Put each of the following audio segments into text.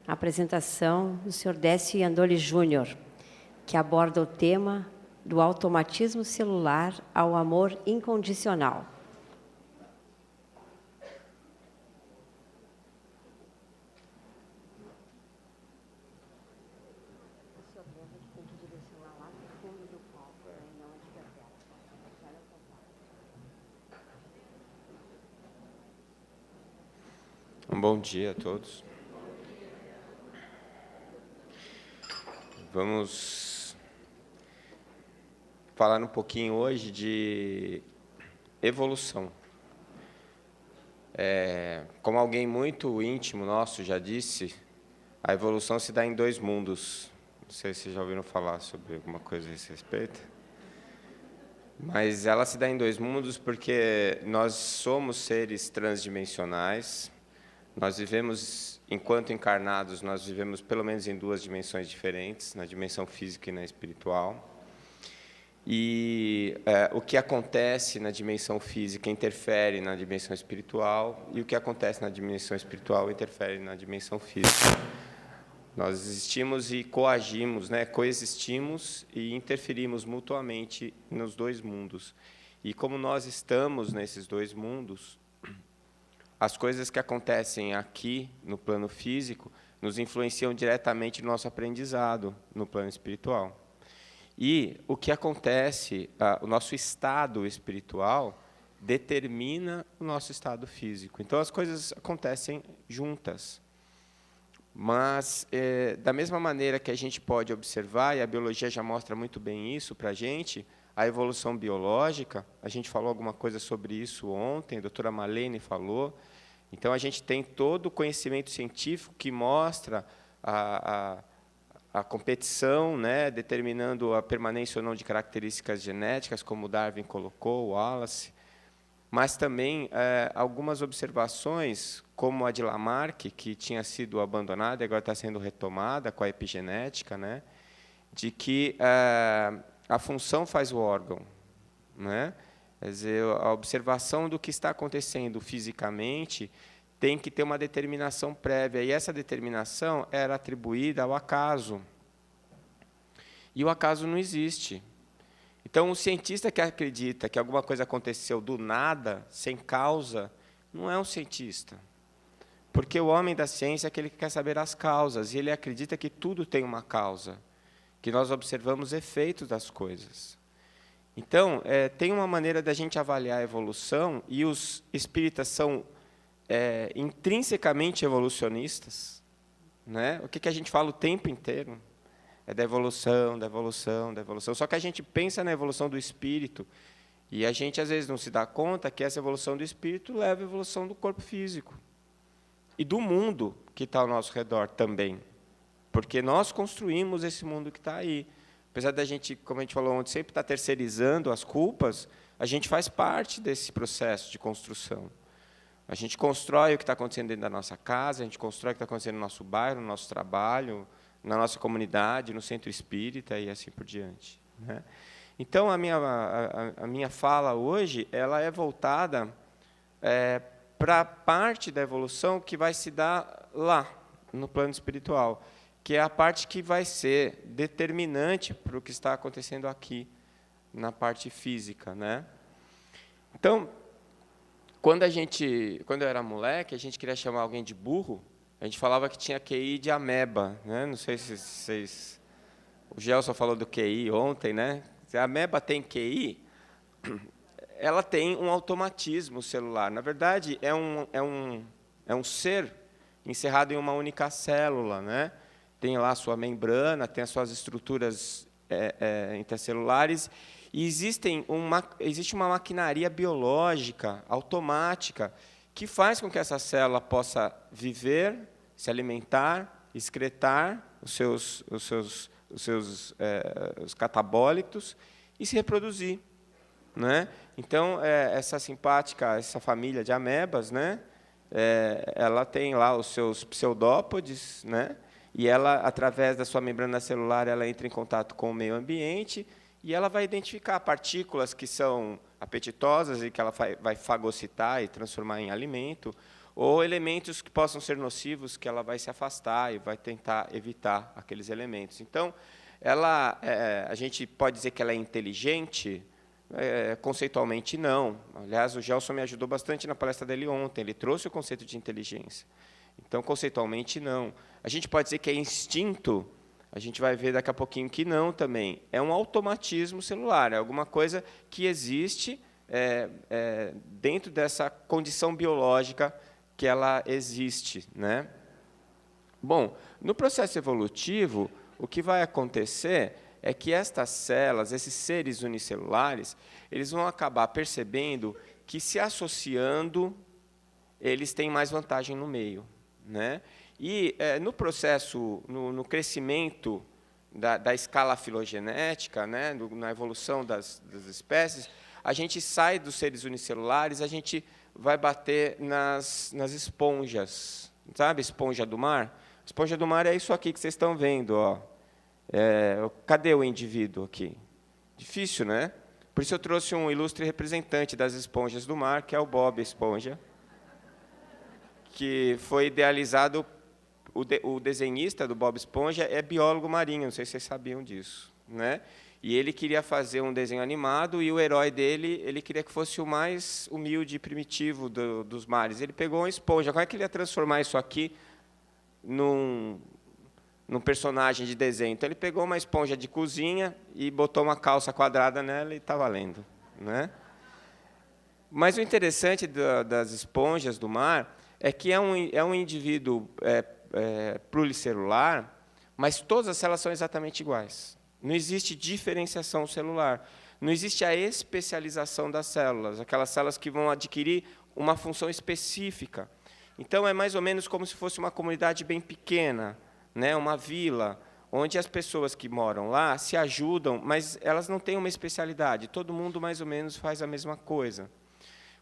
a apresentação do Sr. Décio Iandoli Júnior, que aborda o tema do automatismo celular ao amor incondicional. Um bom dia a todos. Vamos falar um pouquinho hoje de evolução. Como alguém muito íntimo nosso já disse, a evolução se dá em dois mundos. Não sei se já ouviram falar sobre alguma coisa a esse respeito. Mas ela se dá em dois mundos porque nós somos seres transdimensionais. Nós vivemos, enquanto encarnados, nós vivemos pelo menos em duas dimensões diferentes, na dimensão física e na espiritual. E o que acontece na dimensão física interfere na dimensão espiritual, e o que acontece na dimensão espiritual interfere na dimensão física. Nós existimos e coagimos, coexistimos e interferimos mutuamente nos dois mundos. E como nós estamos nesses dois mundos, as coisas que acontecem aqui, no plano físico, nos influenciam diretamente no nosso aprendizado, no plano espiritual. E o que acontece, o nosso estado espiritual, determina o nosso estado físico. Então, as coisas acontecem juntas. Mas, da mesma maneira que a gente pode observar, e a biologia já mostra muito bem isso para a gente, a evolução biológica, a gente falou alguma coisa sobre isso ontem, a doutora Malene falou. Então, a gente tem todo o conhecimento científico que mostra a competição, determinando a permanência ou não de características genéticas, como o Darwin colocou, o Wallace. Mas também algumas observações, como a de Lamarck, que tinha sido abandonada e agora está sendo retomada com a epigenética, de que a função faz o órgão. Quer dizer, a observação do que está acontecendo fisicamente tem que ter uma determinação prévia, e essa determinação era atribuída ao acaso. E o acaso não existe. Então, o cientista que acredita que alguma coisa aconteceu do nada, sem causa, não é um cientista. Porque o homem da ciência é aquele que quer saber as causas, e ele acredita que tudo tem uma causa, que nós observamos efeitos das coisas. Então, tem uma maneira da gente avaliar a evolução, e os espíritas são intrinsecamente evolucionistas. O que a gente fala o tempo inteiro? É da evolução, da evolução, da evolução. Só que a gente pensa na evolução do espírito, e a gente, às vezes, não se dá conta que essa evolução do espírito leva à evolução do corpo físico. E do mundo que está ao nosso redor também. Porque nós construímos esse mundo que está aí. Apesar da gente, como a gente falou ontem, sempre estar terceirizando as culpas, a gente faz parte desse processo de construção. A gente constrói o que está acontecendo dentro da nossa casa, a gente constrói o que está acontecendo no nosso bairro, no nosso trabalho, na nossa comunidade, no centro espírita e assim por diante. Então, a minha fala hoje ela é voltada para a parte da evolução que vai se dar lá, no plano espiritual, que é a parte que vai ser determinante para o que está acontecendo aqui, na parte física. Então, quando eu era moleque, a gente queria chamar alguém de burro, a gente falava que tinha QI de ameba. Não sei se vocês... O Gelson falou do QI ontem. Se a ameba tem QI, ela tem um automatismo celular. Na verdade, é um ser encerrado em uma única célula. Tem lá a sua membrana, tem as suas estruturas intracelulares, e existe uma maquinaria biológica, automática, que faz com que essa célula possa viver, se alimentar, excretar os catabólitos e se reproduzir. Então, essa família de amebas, ela tem lá os seus pseudópodes, e ela, através da sua membrana celular, ela entra em contato com o meio ambiente, e ela vai identificar partículas que são apetitosas e que ela vai fagocitar e transformar em alimento, ou elementos que possam ser nocivos, que ela vai se afastar e vai tentar evitar aqueles elementos. Então, a gente pode dizer que ela é inteligente? Conceitualmente, não. Aliás, o Gelson me ajudou bastante na palestra dele ontem, ele trouxe o conceito de inteligência. Então, conceitualmente, não. A gente pode dizer que é instinto? A gente vai ver daqui a pouquinho que não também. É um automatismo celular, é alguma coisa que existe dentro dessa condição biológica que ela existe, né? Bom, no processo evolutivo, o que vai acontecer é que estas células, esses seres unicelulares, eles vão acabar percebendo que, se associando, eles têm mais vantagem no meio, né? E, no processo, no crescimento da escala filogenética, né, na evolução das espécies, a gente sai dos seres unicelulares, a gente vai bater nas esponjas, sabe, esponja do mar? A esponja do mar é isso aqui que vocês estão vendo, ó. Cadê o indivíduo aqui? Difícil, né? Por isso eu trouxe um ilustre representante das esponjas do mar, que é o Bob Esponja, que foi idealizado. O desenhista do Bob Esponja é biólogo marinho, não sei se vocês sabiam disso, né? E ele queria fazer um desenho animado, e o herói dele, ele queria que fosse o mais humilde e primitivo dos mares. Ele pegou uma esponja. Como é que ele ia transformar isso aqui num personagem de desenho? Então, ele pegou uma esponja de cozinha e botou uma calça quadrada nela e está valendo, né? Mas o interessante das esponjas do mar é que é um indivíduo pluricelular, mas todas as células são exatamente iguais. Não existe diferenciação celular. Não existe a especialização das células, aquelas células que vão adquirir uma função específica. Então, é mais ou menos como se fosse uma comunidade bem pequena, né, uma vila, onde as pessoas que moram lá se ajudam, mas elas não têm uma especialidade. Todo mundo, mais ou menos, faz a mesma coisa.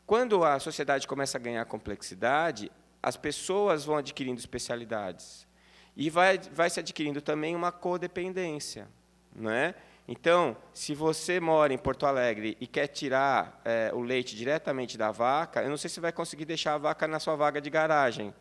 Quando a sociedade começa a ganhar complexidade, as pessoas vão adquirindo especialidades. E vai se adquirindo também uma codependência, não é? Então, se você mora em Porto Alegre e quer tirar o leite diretamente da vaca, eu não sei se vai conseguir deixar a vaca na sua vaga de garagem.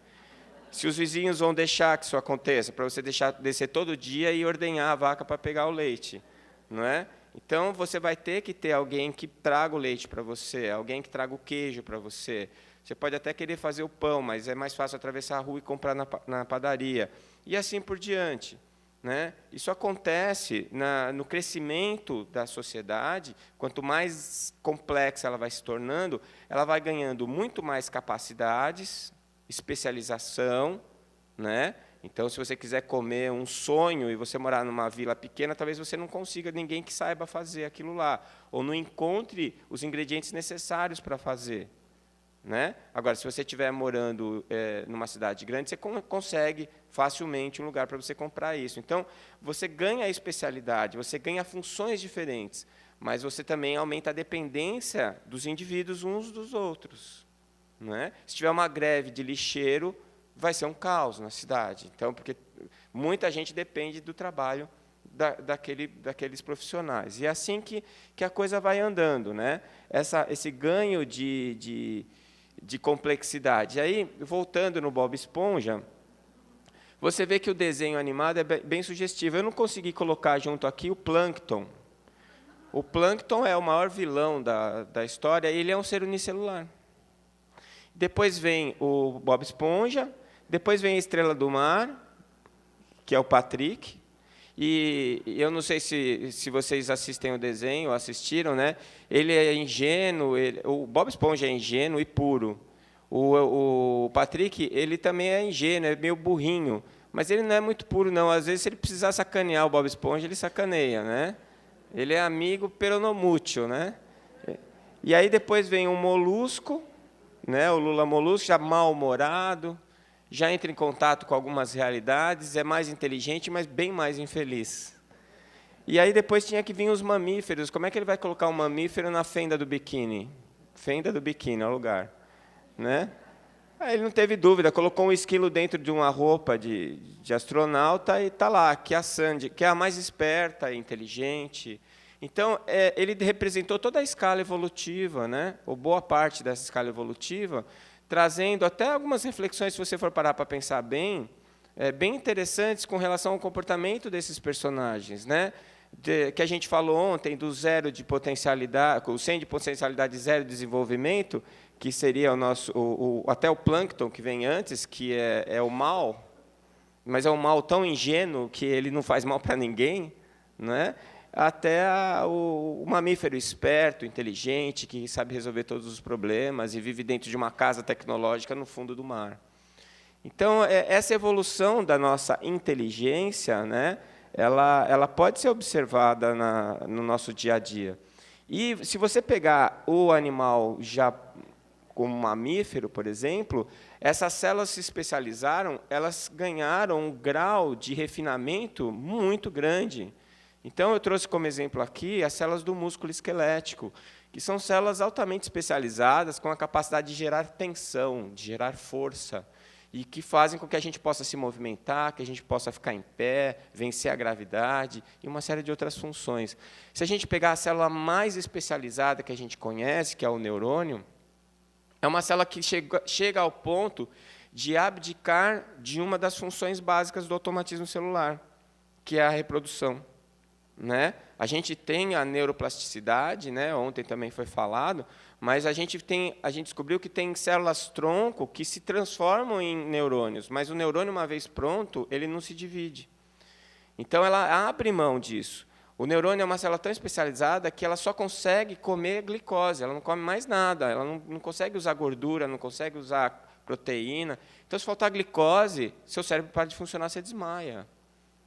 Se os vizinhos vão deixar que isso aconteça, para você descer todo dia e ordenhar a vaca para pegar o leite, não é? Então, você vai ter que ter alguém que traga o leite para você, alguém que traga o queijo para você. Você pode até querer fazer o pão, mas é mais fácil atravessar a rua e comprar na padaria. E assim por diante, né? Isso acontece no crescimento da sociedade. Quanto mais complexa ela vai se tornando, ela vai ganhando muito mais capacidades, especialização, né? Então, se você quiser comer um sonho e você morar numa vila pequena, talvez você não consiga ninguém que saiba fazer aquilo lá, ou não encontre os ingredientes necessários para fazer, né? Agora, se você estiver morando numa cidade grande, você consegue facilmente um lugar para você comprar isso. Então, você ganha a especialidade, você ganha funções diferentes, mas você também aumenta a dependência dos indivíduos uns dos outros, né? Se tiver uma greve de lixeiro, vai ser um caos na cidade. Então, porque muita gente depende do trabalho daqueles profissionais. E é assim que a coisa vai andando, né? Esse ganho de complexidade. E aí, voltando no Bob Esponja, você vê que o desenho animado é bem sugestivo. Eu não consegui colocar junto aqui o Plâncton. O Plâncton é o maior vilão da história, e ele é um ser unicelular. Depois vem o Bob Esponja, depois vem a Estrela do Mar, que é o Patrick, e eu não sei se vocês assistem o desenho, ou assistiram, né? Ele é ingênuo, o Bob Esponja é ingênuo e puro. O Patrick, ele também é ingênuo, é meio burrinho, mas ele não é muito puro, não. Às vezes, se ele precisar sacanear o Bob Esponja, ele sacaneia, né? Ele é amigo peronomútil, né? E aí depois vem o Molusco, né? O Lula Molusco, já mal-humorado, já entra em contato com algumas realidades, é mais inteligente, mas bem mais infeliz. E aí depois tinha que vir os mamíferos. Como é que ele vai colocar um mamífero na fenda do biquíni? Fenda do biquíni é o lugar, né? Aí ele não teve dúvida, colocou um esquilo dentro de uma roupa de astronauta e está lá, que é a Sandy, que é a mais esperta e inteligente. Então, ele representou toda a escala evolutiva, né? Ou boa parte dessa escala evolutiva, trazendo até algumas reflexões, se você for parar para pensar bem, bem interessantes com relação ao comportamento desses personagens, né? Que a gente falou ontem do 0 de potencialidade, o 100 de potencialidade, 0 de desenvolvimento, que seria o nosso, até o plâncton que vem antes, que é o mal, mas é um mal tão ingênuo que ele não faz mal para ninguém, né? Até o mamífero esperto, inteligente, que sabe resolver todos os problemas e vive dentro de uma casa tecnológica no fundo do mar. Então, essa evolução da nossa inteligência, né, ela pode ser observada no nosso dia a dia. E, se você pegar o animal já como mamífero, por exemplo, essas células se especializaram, elas ganharam um grau de refinamento muito grande. Então, eu trouxe como exemplo aqui as células do músculo esquelético, que são células altamente especializadas, com a capacidade de gerar tensão, de gerar força, e que fazem com que a gente possa se movimentar, que a gente possa ficar em pé, vencer a gravidade e uma série de outras funções. Se a gente pegar a célula mais especializada que a gente conhece, que é o neurônio, é uma célula que chega ao ponto de abdicar de uma das funções básicas do automatismo celular, que é a reprodução. Né? A gente tem a neuroplasticidade, né? Ontem também foi falado, mas a gente descobriu que tem células-tronco que se transformam em neurônios, mas o neurônio, uma vez pronto, ele não se divide. Então, ela abre mão disso. O neurônio é uma célula tão especializada que ela só consegue comer glicose, ela não come mais nada, ela não consegue usar gordura, não consegue usar proteína. Então, se faltar glicose, seu cérebro para de funcionar, você desmaia.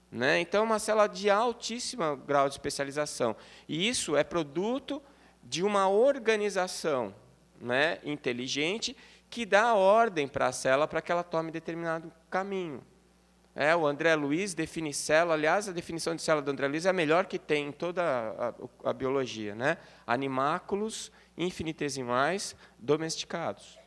Né? Então, é uma célula de altíssimo grau de especialização. E isso é produto de uma organização, né, inteligente que dá ordem para a célula para que ela tome determinado caminho. O André Luiz define célula, aliás, a definição de célula do André Luiz é a melhor que tem em toda a biologia. Né? Animáculos infinitesimais domesticados.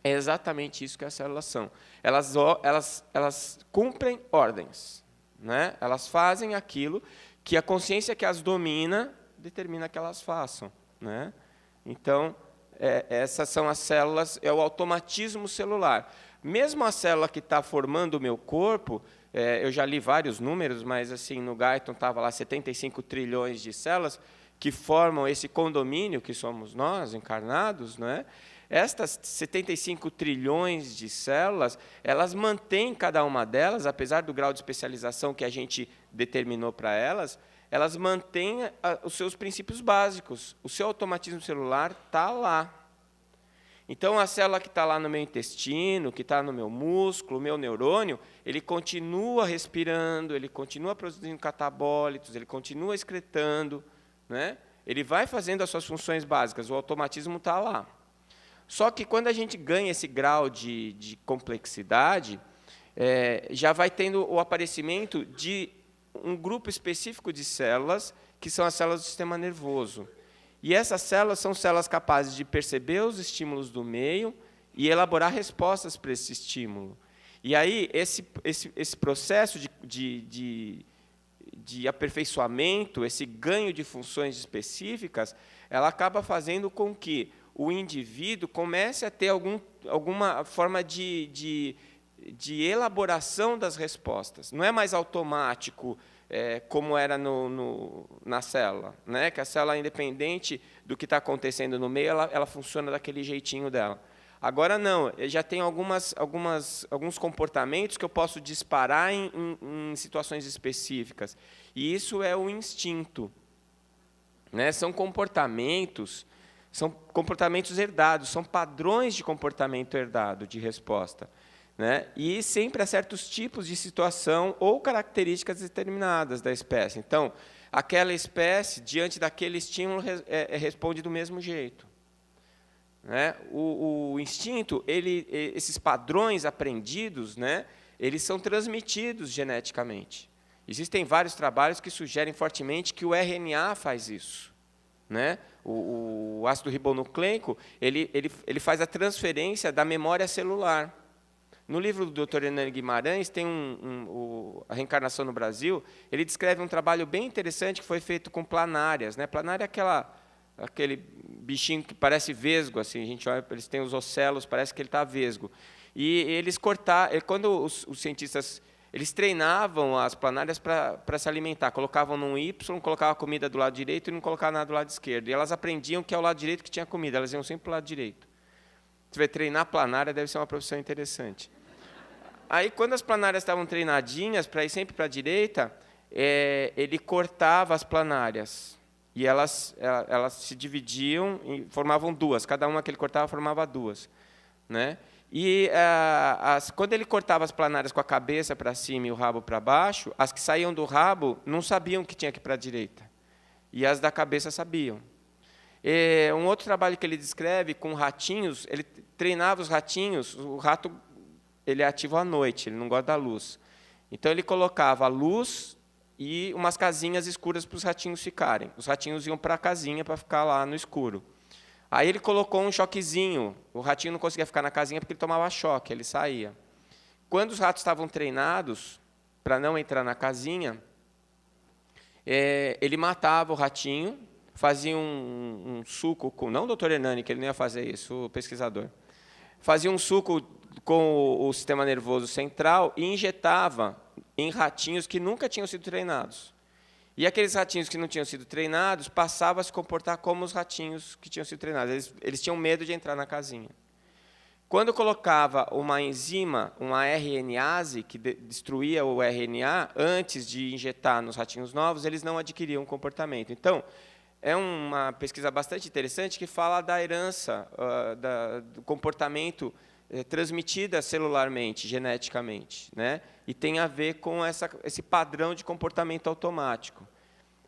É exatamente isso que as células são. Elas cumprem ordens. Né? Elas fazem aquilo que a consciência que as domina determina que elas façam. Né? Então, essas são as células, é o automatismo celular. Mesmo a célula que está formando o meu corpo, eu já li vários números, mas assim, no Guyton estava lá 75 trilhões de células que formam esse condomínio que somos nós, encarnados, né? Estas 75 trilhões de células, elas mantêm cada uma delas, apesar do grau de especialização que a gente determinou para elas, elas mantêm os seus princípios básicos. O seu automatismo celular está lá. Então, a célula que está lá no meu intestino, que está no meu músculo, o meu neurônio, ele continua respirando, ele continua produzindo catabólitos, ele continua excretando, né? Ele vai fazendo as suas funções básicas, o automatismo está lá. Só que, quando a gente ganha esse grau de complexidade, já vai tendo o aparecimento de um grupo específico de células, que são as células do sistema nervoso. E essas células são células capazes de perceber os estímulos do meio e elaborar respostas para esse estímulo. E aí, esse processo de aperfeiçoamento, esse ganho de funções específicas, ela acaba fazendo com que o indivíduo comece a ter alguma forma de elaboração das respostas. Não é mais automático, como era na célula, né? Que a célula, independente do que está acontecendo no meio, ela funciona daquele jeitinho dela. Agora, não, já tem alguns comportamentos que eu posso disparar em situações específicas. E isso é o instinto. Né? São comportamentos herdados, são padrões de comportamento herdado, de resposta. Né? E sempre há certos tipos de situação ou características determinadas da espécie. Então, aquela espécie, diante daquele estímulo, responde do mesmo jeito. Né? O instinto, esses padrões aprendidos, né, eles são transmitidos geneticamente. Existem vários trabalhos que sugerem fortemente que o RNA faz isso. Né? O ácido ribonucleico, ele faz a transferência da memória celular. No livro do Dr. Hernani Guimarães, tem a reencarnação no Brasil, ele descreve um trabalho bem interessante que foi feito com planárias. Né? Planária é aquele bichinho que parece vesgo, assim, a gente olha, eles têm os ocelos, parece que ele está vesgo. E eles cortaram, quando os cientistas, eles treinavam as planárias para se alimentar, colocavam num Y, colocavam a comida do lado direito e não colocavam nada do lado esquerdo. E elas aprendiam que é o lado direito que tinha comida, elas iam sempre para o lado direito. Você vai treinar planária, deve ser uma profissão interessante. Aí, quando as planárias estavam treinadinhas para ir sempre para a direita, ele cortava as planárias. E elas se dividiam e formavam duas. Cada uma que ele cortava formava duas. Né? E quando ele cortava as planárias com a cabeça para cima e o rabo para baixo, as que saíam do rabo não sabiam que tinha que ir para a direita. E as da cabeça sabiam. Um outro trabalho que ele descreve com ratinhos, ele treinava os ratinhos, o rato ele é ativo à noite, ele não gosta da luz. Então, ele colocava a luz e umas casinhas escuras para os ratinhos ficarem. Os ratinhos iam para a casinha para ficar lá no escuro. Aí ele colocou um choquezinho. O ratinho não conseguia ficar na casinha porque ele tomava choque, ele saía. Quando os ratos estavam treinados para não entrar na casinha, ele matava o ratinho, fazia um suco com... Não o doutor Hernani, que ele não ia fazer isso, o pesquisador. Fazia um suco com o sistema nervoso central e injetava em ratinhos que nunca tinham sido treinados. E aqueles ratinhos que não tinham sido treinados passavam a se comportar como os ratinhos que tinham sido treinados. Eles tinham medo de entrar na casinha. Quando colocava uma enzima, uma RNase, que destruía o RNA, antes de injetar nos ratinhos novos, eles não adquiriam um comportamento. Então, é uma pesquisa bastante interessante que fala da herança, do comportamento transmitida celularmente, geneticamente, né? E tem a ver com esse padrão de comportamento automático.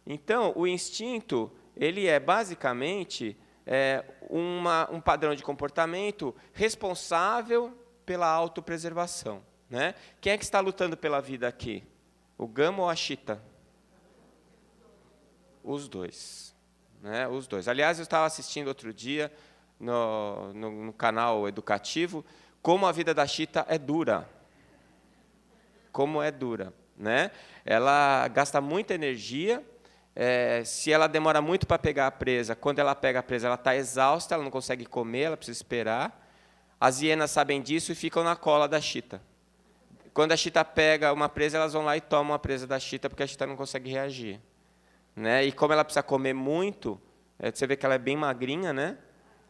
Então, o instinto ele é basicamente um padrão de comportamento responsável pela autopreservação, né? Quem é que está lutando pela vida aqui? O gamo ou a chita? Os dois. Né? Os dois. Aliás, eu estava assistindo outro dia no canal educativo como a vida da chita é dura. Como é dura. Né? Ela gasta muita energia. Se ela demora muito para pegar a presa, quando ela pega a presa, ela está exausta, ela não consegue comer, ela precisa esperar. As hienas sabem disso e ficam na cola da chita. Quando a chita pega uma presa, elas vão lá e tomam a presa da chita, porque a chita não consegue reagir. Né? E como ela precisa comer muito, você vê que ela é bem magrinha, né?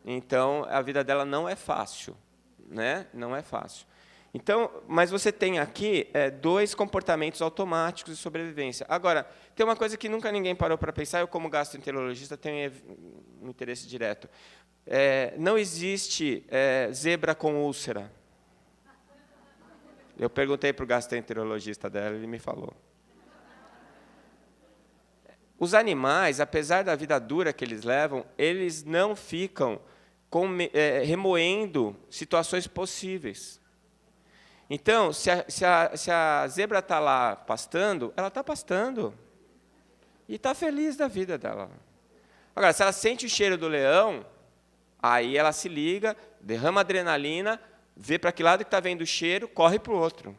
Então, a vida dela não é fácil. Né? Não é fácil. Então, mas você tem aqui dois comportamentos automáticos de sobrevivência. Agora, tem uma coisa que nunca ninguém parou para pensar, eu, como gastroenterologista, tenho um interesse direto. Não existe zebra com úlcera. Eu perguntei para o gastroenterologista dela, ele me falou. Os animais, apesar da vida dura que eles levam, eles não ficam remoendo situações possíveis. Então, se a zebra está lá pastando, ela está pastando. E está feliz da vida dela. Agora, se ela sente o cheiro do leão, aí ela se liga, derrama adrenalina, vê para que lado que está vendo o cheiro, corre para o outro.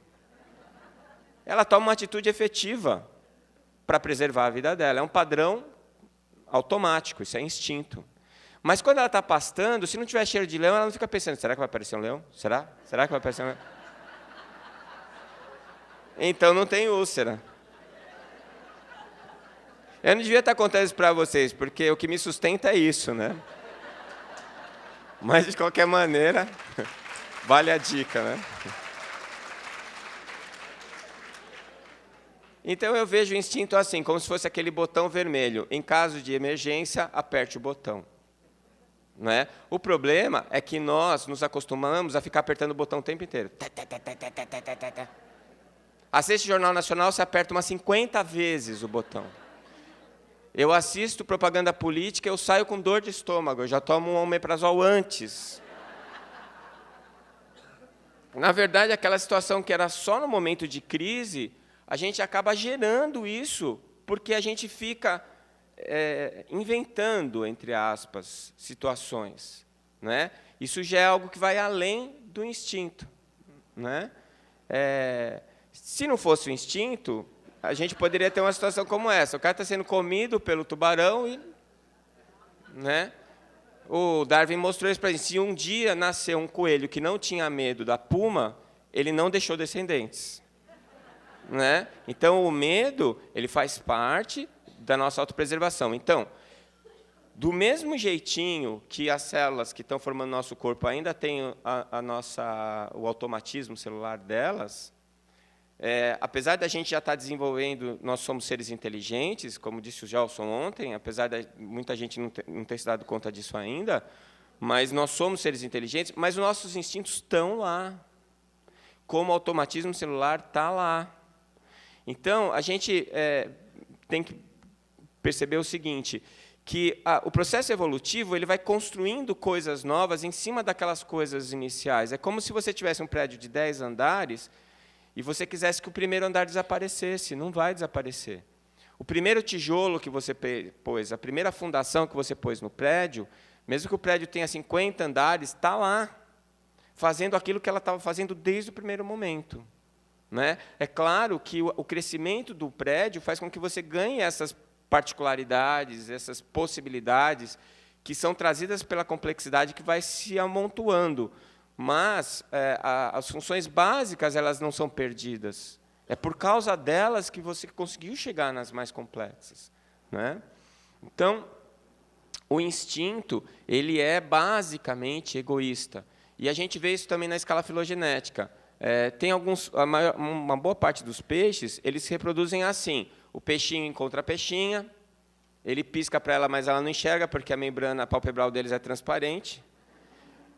Ela toma uma atitude efetiva para preservar a vida dela. É um padrão automático, isso é instinto. Mas quando ela está pastando, se não tiver cheiro de leão, ela não fica pensando, será que vai aparecer um leão? Será? Será que vai aparecer um leão? Então não tem úlcera. Eu não devia estar contando isso para vocês, porque o que me sustenta é isso, né? Mas, de qualquer maneira, vale a dica, né? Então, eu vejo o instinto assim, como se fosse aquele botão vermelho. Em caso de emergência, aperte o botão. Não é? O problema é que nós nos acostumamos a ficar apertando o botão o tempo inteiro. Assiste o Jornal Nacional, você aperta umas 50 vezes o botão. Eu assisto propaganda política, eu saio com dor de estômago, eu já tomo um omeprazol antes. Na verdade, aquela situação que era só no momento de crise, a gente acaba gerando isso, porque a gente fica inventando, entre aspas, situações. Né? Isso já é algo que vai além do instinto. Né? Se não fosse o instinto, a gente poderia ter uma situação como essa. O cara está sendo comido pelo tubarão e... Né? o Darwin mostrou isso para a gente. Se um dia nasceu um coelho que não tinha medo da puma, ele não deixou descendentes. Né? Então, o medo ele faz parte da nossa autopreservação. Então, do mesmo jeitinho que as células que estão formando nosso corpo ainda têm o automatismo celular delas, apesar da gente já estar desenvolvendo, nós somos seres inteligentes, como disse o Gelson ontem, apesar de muita gente não ter se dado conta disso ainda, mas nós somos seres inteligentes, mas os nossos instintos estão lá. Como o automatismo celular está lá. Então, a gente tem que perceber o seguinte, que o processo evolutivo ele vai construindo coisas novas em cima daquelas coisas iniciais. É como se você tivesse um prédio de 10 andares e você quisesse que o primeiro andar desaparecesse. Não vai desaparecer. O primeiro tijolo que você pôs, a primeira fundação que você pôs no prédio, mesmo que o prédio tenha 50 andares, está lá, fazendo aquilo que ela estava fazendo desde o primeiro momento. Né? É claro que o crescimento do prédio faz com que você ganhe essas particularidades, essas possibilidades que são trazidas pela complexidade que vai se amontoando. Mas as funções básicas elas não são perdidas. É por causa delas que você conseguiu chegar nas mais complexas. Né? Então, o instinto ele é basicamente egoísta. E a gente vê isso também na escala filogenética. Tem uma boa parte dos peixes, eles se reproduzem assim. O peixinho encontra a peixinha, ele pisca para ela, mas ela não enxerga, porque a membrana palpebral deles é transparente.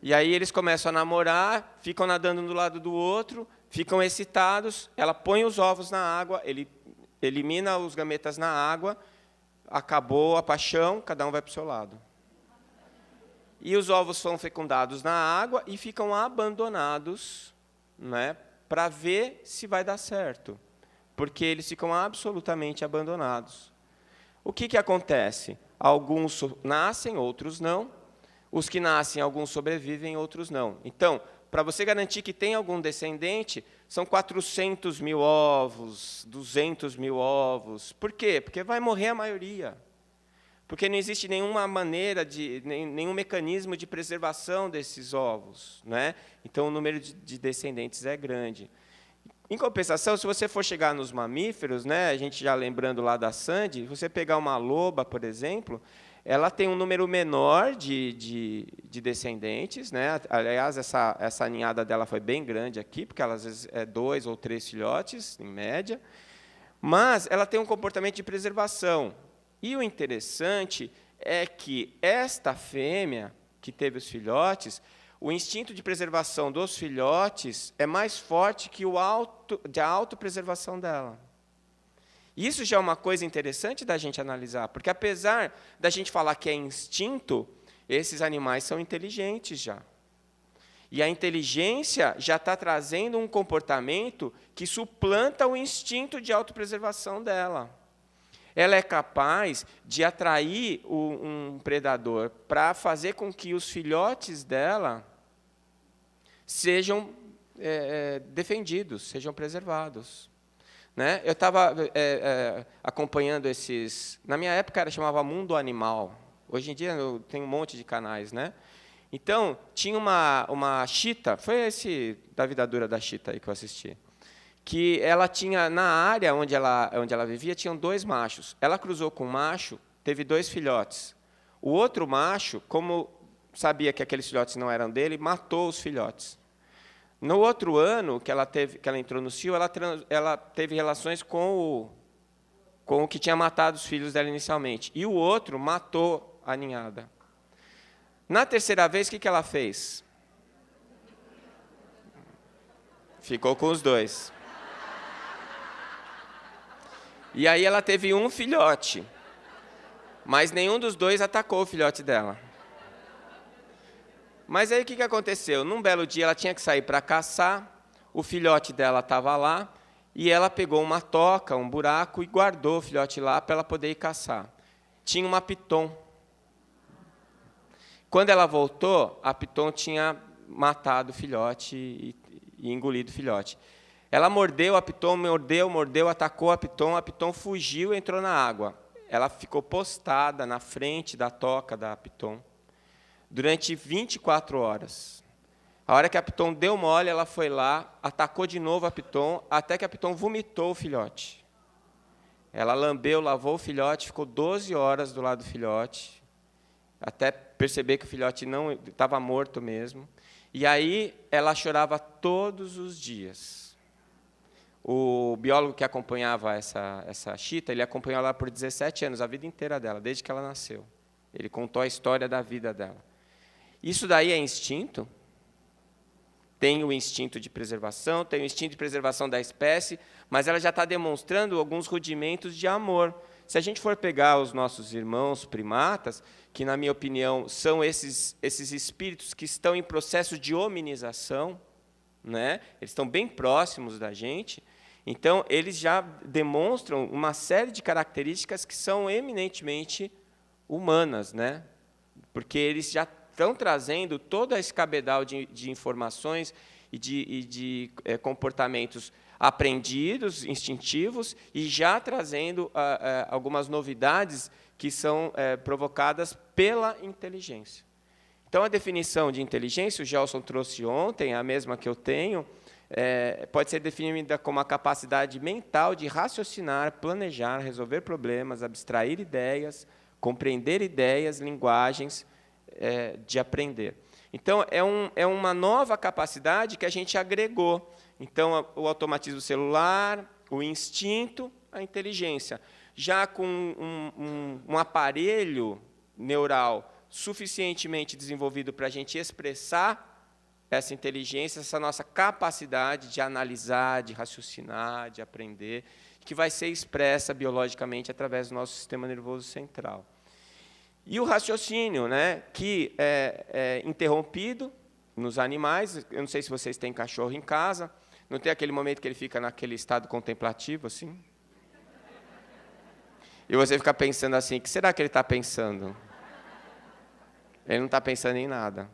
E aí eles começam a namorar, ficam nadando um do lado do outro, ficam excitados, ela põe os ovos na água, ele elimina os gametas na água, acabou a paixão, cada um vai para o seu lado. E os ovos são fecundados na água e ficam abandonados, né, para ver se vai dar certo, porque eles ficam absolutamente abandonados. O que acontece? Alguns nascem, outros não. Os que nascem, alguns sobrevivem, outros não. Então, para você garantir que tem algum descendente, são 400 mil ovos, 200 mil ovos. Por quê? Porque vai morrer a maioria. Porque não existe nenhuma maneira, nenhum mecanismo de preservação desses ovos. Né? Então, o número de descendentes é grande. Em compensação, se você for chegar nos mamíferos, né, a gente já lembrando lá da Sandy, você pegar uma loba, por exemplo, ela tem um número menor de descendentes. Né? Aliás, essa ninhada dela foi bem grande aqui, porque ela, às vezes, 2 ou 3 filhotes, em média. Mas ela tem um comportamento de preservação. E o interessante é que esta fêmea, que teve os filhotes, o instinto de preservação dos filhotes é mais forte que a autopreservação dela. Isso já é uma coisa interessante da gente analisar, porque, apesar da gente falar que é instinto, esses animais são inteligentes já. E a inteligência já está trazendo um comportamento que suplanta o instinto de autopreservação dela. Ela é capaz de atrair um predador para fazer com que os filhotes dela sejam defendidos, sejam preservados. Né? Eu estava acompanhando esses... Na minha época, chamava Mundo Animal. Hoje em dia, tem um monte de canais. Né? Então, tinha uma chita, foi esse da vida dura da chita aí que eu assisti, que ela tinha, na área onde ela vivia, tinham 2 machos. Ela cruzou com um macho, teve 2 filhotes. O outro macho, como sabia que aqueles filhotes não eram dele, matou os filhotes. No outro ano que ela entrou no cio, ela teve relações com o que tinha matado os filhos dela inicialmente. E o outro matou a ninhada. Na terceira vez, o que ela fez? Ficou com os 2. E aí ela teve um filhote, mas nenhum dos 2 atacou o filhote dela. Mas aí o que aconteceu? Num belo dia ela tinha que sair para caçar, o filhote dela estava lá, e ela pegou uma toca, um buraco, e guardou o filhote lá para ela poder ir caçar. Tinha uma piton. Quando ela voltou, a piton tinha matado o filhote e engolido o filhote. Ela mordeu a piton, mordeu, atacou a piton fugiu e entrou na água. Ela ficou postada na frente da toca da piton. durante 24 horas. A hora que a Piton deu mole, ela foi lá, atacou de novo a Piton, até que a Piton vomitou o filhote. Ela lambeu, lavou o filhote, ficou 12 horas do lado do filhote, até perceber que o filhote não estava morto mesmo. E aí ela chorava todos os dias. O biólogo que acompanhava essa chita, ele acompanhou ela por 17 anos, a vida inteira dela, desde que ela nasceu. Ele contou a história da vida dela. Isso daí é instinto? Tem o instinto de preservação, tem o instinto de preservação da espécie, mas ela já está demonstrando alguns rudimentos de amor. Se a gente for pegar os nossos irmãos primatas, que, na minha opinião, são esses espíritos que estão em processo de hominização, né? Eles estão bem próximos da gente, então eles já demonstram uma série de características que são eminentemente humanas, né? Porque eles já estão trazendo todo esse cabedal de informações e de comportamentos aprendidos, instintivos, e já trazendo algumas novidades que são provocadas pela inteligência. Então, a definição de inteligência, o Gelson trouxe ontem, a mesma que eu tenho, pode ser definida como a capacidade mental de raciocinar, planejar, resolver problemas, abstrair ideias, compreender ideias, linguagens, de aprender. Então, é uma nova capacidade que a gente agregou. Então, o automatismo celular, o instinto, a inteligência. Já com um aparelho neural suficientemente desenvolvido para a gente expressar essa inteligência, essa nossa capacidade de analisar, de raciocinar, de aprender, que vai ser expressa biologicamente através do nosso sistema nervoso central. E o raciocínio, né, que é interrompido nos animais. Eu não sei se vocês têm cachorro em casa, não tem aquele momento que ele fica naquele estado contemplativo, assim? E você fica pensando assim, o que será que ele está pensando? Ele não está pensando em nada.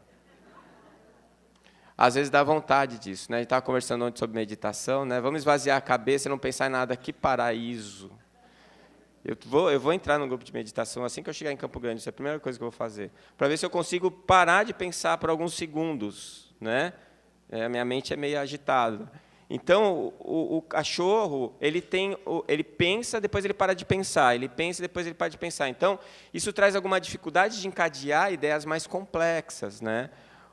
Às vezes dá vontade disso, né? A gente estava conversando ontem sobre meditação, né? Vamos esvaziar a cabeça e não pensar em nada. Que paraíso! Eu vou entrar no grupo de meditação assim que eu chegar em Campo Grande, isso é a primeira coisa que eu vou fazer, para ver se eu consigo parar de pensar por alguns segundos, né? A minha mente é meio agitada. Então, o cachorro, ele pensa, depois ele para de pensar, ele pensa, depois ele para de pensar. Então, isso traz alguma dificuldade de encadear ideias mais complexas, né?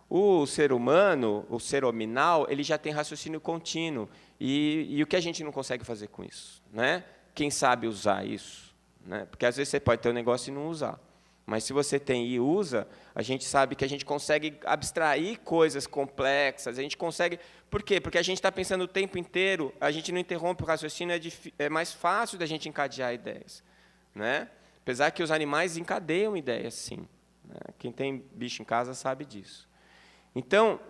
O ser humano, o ser hominal, ele já tem raciocínio contínuo. E o que a gente não consegue fazer com isso, né? Quem sabe usar isso, né? Porque às vezes você pode ter um negócio e não usar. Mas se você tem e usa, a gente sabe que a gente consegue abstrair coisas complexas, a gente consegue... Por quê? Porque a gente está pensando o tempo inteiro, a gente não interrompe o raciocínio, é mais fácil da gente encadear ideias, né? Apesar que os animais encadeiam ideias, sim, né? Quem tem bicho em casa sabe disso. Então,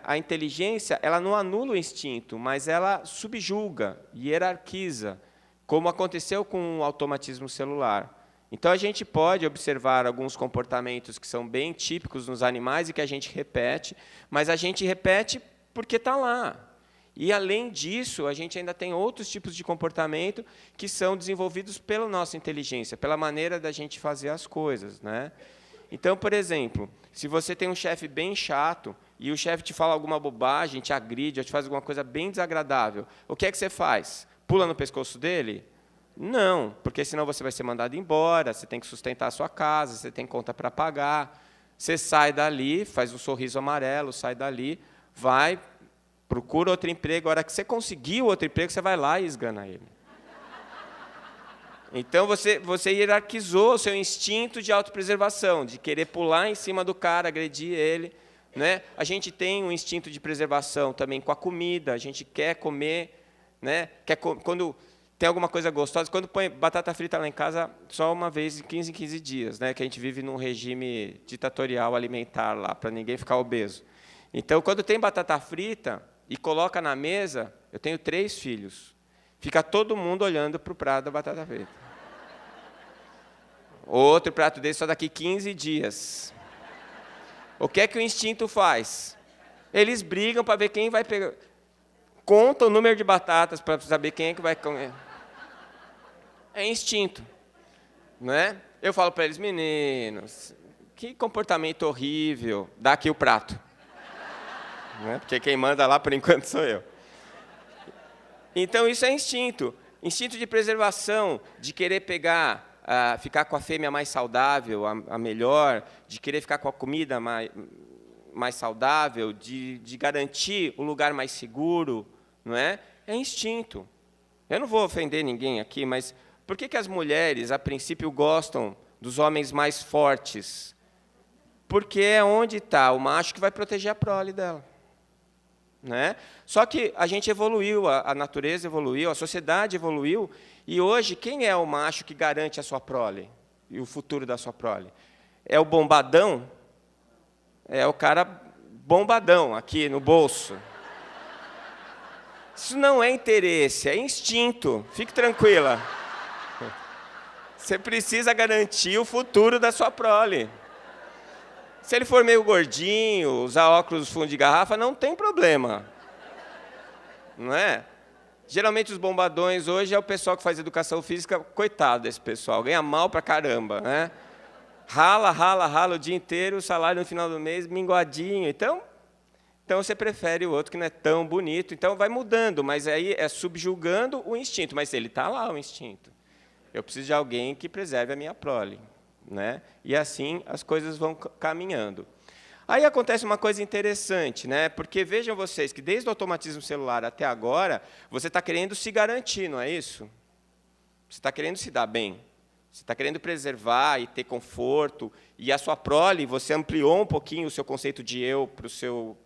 a inteligência, ela não anula o instinto, mas ela subjuga, hierarquiza, como aconteceu com o automatismo celular. Então, a gente pode observar alguns comportamentos que são bem típicos nos animais e que a gente repete, mas a gente repete porque está lá. E, além disso, a gente ainda tem outros tipos de comportamento que são desenvolvidos pela nossa inteligência, pela maneira da gente fazer as coisas, né? Então, por exemplo, se você tem um chefe bem chato e o chefe te fala alguma bobagem, te agride, ou te faz alguma coisa bem desagradável, o que é que você faz? Pula no pescoço dele? Não, porque senão você vai ser mandado embora, você tem que sustentar a sua casa, você tem conta para pagar. Você sai dali, faz um sorriso amarelo, sai dali, vai, procura outro emprego. A hora que você conseguir outro emprego, você vai lá e esgana ele. Então, você hierarquizou o seu instinto de autopreservação, de querer pular em cima do cara, agredir ele, né? A gente tem um instinto de preservação também com a comida, a gente quer comer, né? Quando tem alguma coisa gostosa, quando põe batata frita lá em casa, só uma vez em 15 dias, né? Que a gente vive num regime ditatorial alimentar lá, para ninguém ficar obeso. Então, quando tem batata frita e coloca na mesa, eu tenho 3 filhos, fica todo mundo olhando para o prato da batata frita. Outro prato desse só daqui 15 dias. O que é que o instinto faz? Eles brigam para ver quem vai pegar. Conta o número de batatas para saber quem é que vai comer. É instinto, não é? Eu falo para eles, meninos, que comportamento horrível, dá aqui o prato. Né? Porque quem manda lá, por enquanto, sou eu. Então, isso é instinto. Instinto de preservação, de querer pegar, ficar com a fêmea mais saudável, a melhor, de querer ficar com a comida mais saudável, de garantir o lugar mais seguro, não é? É instinto. Eu não vou ofender ninguém aqui, mas por que as mulheres, a princípio, gostam dos homens mais fortes? Porque é onde está o macho que vai proteger a prole dela. Né? Só que a gente evoluiu, a natureza evoluiu, a sociedade evoluiu, e hoje, quem é o macho que garante a sua prole e o futuro da sua prole? É o bombadão? É o cara bombadão, aqui no bolso. Isso não é interesse, é instinto. Fique tranquila. Você precisa garantir o futuro da sua prole. Se ele for meio gordinho, usar óculos fundo de garrafa, não tem problema. Não é? Geralmente os bombadões hoje é o pessoal que faz educação física, coitado desse pessoal, ganha mal pra caramba, né? Rala o dia inteiro, o salário no final do mês minguadinho. Então você prefere o outro que não é tão bonito. Então vai mudando, mas aí é subjugando o instinto. Mas ele está lá, o instinto. Eu preciso de alguém que preserve a minha prole. Né? E assim as coisas vão caminhando. Aí acontece uma coisa interessante, né? Porque vejam vocês que desde o automatismo celular até agora, você está querendo se garantir, não é isso? Você está querendo se dar bem. Você está querendo preservar e ter conforto. E a sua prole, você ampliou um pouquinho o seu conceito de eu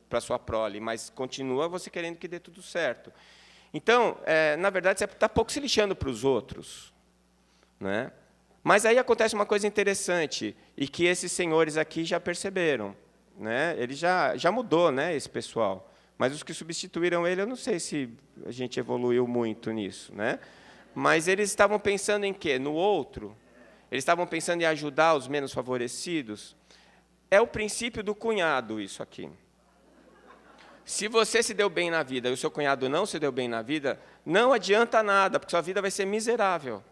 para a sua prole, mas continua você querendo que dê tudo certo. Então, na verdade, você está pouco se lixando para os outros. Né? Mas aí acontece uma coisa interessante, e que esses senhores aqui já perceberam. Né? Ele já mudou, né, esse pessoal. Mas os que substituíram ele, eu não sei se a gente evoluiu muito nisso. Né? Mas eles estavam pensando em quê? No outro? Eles estavam pensando em ajudar os menos favorecidos? É o princípio do cunhado, isso aqui. Se você se deu bem na vida e o seu cunhado não se deu bem na vida, não adianta nada, porque sua vida vai ser miserável.